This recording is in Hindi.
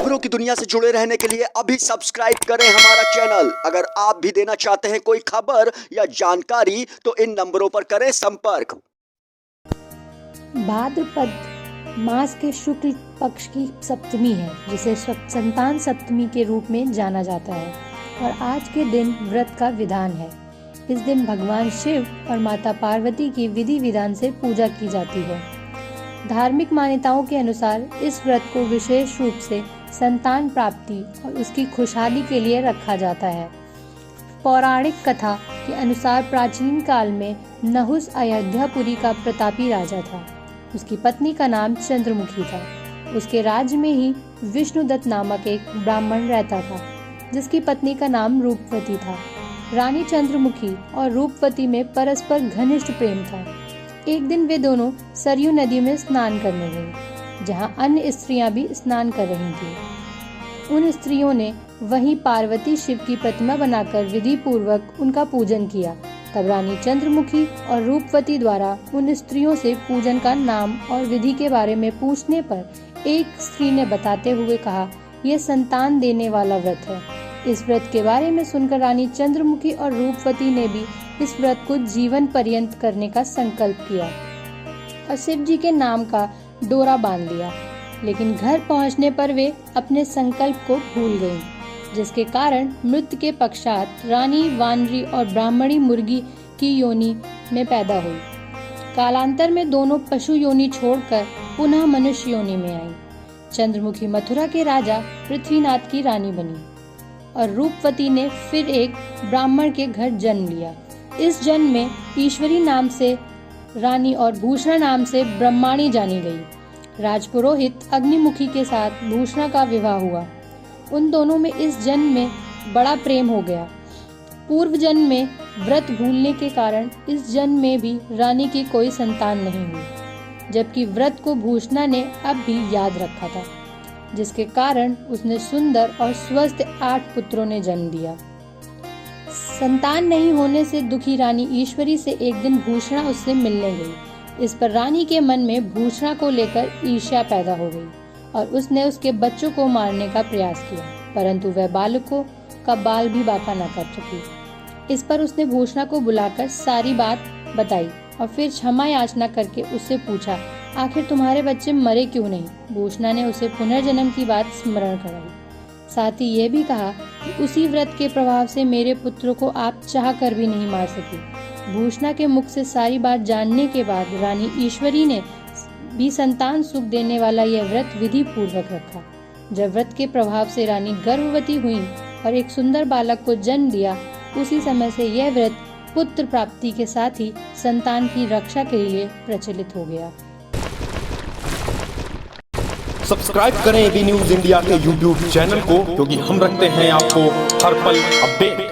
खबरों की दुनिया से जुड़े रहने के लिए अभी सब्सक्राइब करें हमारा चैनल। अगर आप भी देना चाहते हैं कोई खबर या जानकारी तो इन नंबरों पर करें संपर्क। भाद्रपद मास के शुक्ल पक्ष की सप्तमी है, जिसे संतान सप्तमी के रूप में जाना जाता है और आज के दिन व्रत का विधान है। इस दिन भगवान शिव और माता पार्वती की विधि विधान से पूजा की जाती है। धार्मिक मान्यताओं के अनुसार इस व्रत को विशेष रूप से संतान प्राप्ति और उसकी खुशहाली के लिए रखा जाता है। पौराणिक कथा के अनुसार प्राचीन काल में नहुस अयोध्यापुरी का प्रतापी राजा था। उसकी पत्नी का नाम चंद्रमुखी था। उसके राज्य में ही विष्णुदत्त नामक एक ब्राह्मण रहता था, जिसकी पत्नी का नाम रूपवती था। रानी चंद्रमुखी और रूपवती में परस्पर घनिष्ठ प्रेम था। एक दिन वे दोनों सरयू नदी में स्नान करने गईं, जहां अन्य स्त्रियां भी स्नान कर रही थीं। उन स्त्रियों ने वहीं पार्वती शिव की प्रतिमा बनाकर विधि पूर्वक उनका पूजन किया। तब रानी चंद्रमुखी और रूपवती द्वारा उन स्त्रियों से पूजन का नाम और विधि के बारे में पूछने पर एक स्त्री ने बताते हुए कहा, यह संतान देने वाला व्रत है। इस व्रत के बारे में सुनकर रानी चंद्रमुखी और रूपवती ने भी इस व्रत को जीवन पर्यंत करने का संकल्प किया और शिव जी के नाम का डोरा बांध लिया। लेकिन घर पहुंचने पर वे अपने संकल्प को भूल गईं, जिसके कारण मृत्यु के पश्चात रानी वानरी और ब्राह्मणी मुर्गी की योनि में पैदा हुई। कालांतर में दोनों पशु योनि छोड़कर पुनः मनुष्य योनि में आई। चंद्रमुखी मथुरा के राजा पृथ्वीनाथ की रानी बनी और रूपवती ने फिर एक ब्राह्मण के घर जन्म लिया। इस जन्म में ईश्वरी नाम से रानी और भूषणा नाम से ब्रह्माणी जानी गई। राजपुरोहित अग्निमुखी के साथ भूषणा का विवाह हुआ। उन दोनों में इस जन्म में बड़ा प्रेम हो गया। पूर्व जन्म में व्रत भूलने के कारण इस जन्म में भी रानी की कोई संतान नहीं हुई, जबकि व्रत को भूषणा ने अब भी याद रखा था, जिसके कारण उसने सुंदर और स्वस्थ 8 पुत्रों ने जन्म दिया। संतान नहीं होने से दुखी रानी ईश्वरी से एक दिन भूषणा उससे मिलने गई। इस पर रानी के मन में भूषणा को लेकर ईर्ष्या पैदा हो गई और उसने उसके बच्चों को मारने का प्रयास किया, परंतु वह बालकों का बाल भी बाका न कर सकी। इस पर उसने भूषणा को बुलाकर सारी बात बताई और फिर क्षमा याचना करके उससे पूछा, आखिर तुम्हारे बच्चे मरे क्यों नहीं? भूषणा ने उसे पुनर्जन्म की बात स्मरण कराई। साथ ही यह भी कहा कि उसी व्रत के प्रभाव से मेरे पुत्रों को आप चाह कर भी नहीं मार सकी। भूषणा के मुख से सारी बात जानने के बाद रानी ईश्वरी ने भी संतान सुख देने वाला यह व्रत विधि पूर्वक रखा। जब व्रत के प्रभाव से रानी गर्भवती हुई और एक सुंदर बालक को जन्म दिया, उसी समय से यह व्रत पुत्र प्राप्ति के साथ ही संतान की रक्षा के लिए प्रचलित हो गया। सब्सक्राइब करें एबी न्यूज इंडिया के यूट्यूब चैनल को, क्योंकि हम रखते हैं आपको हर पल अपडेट।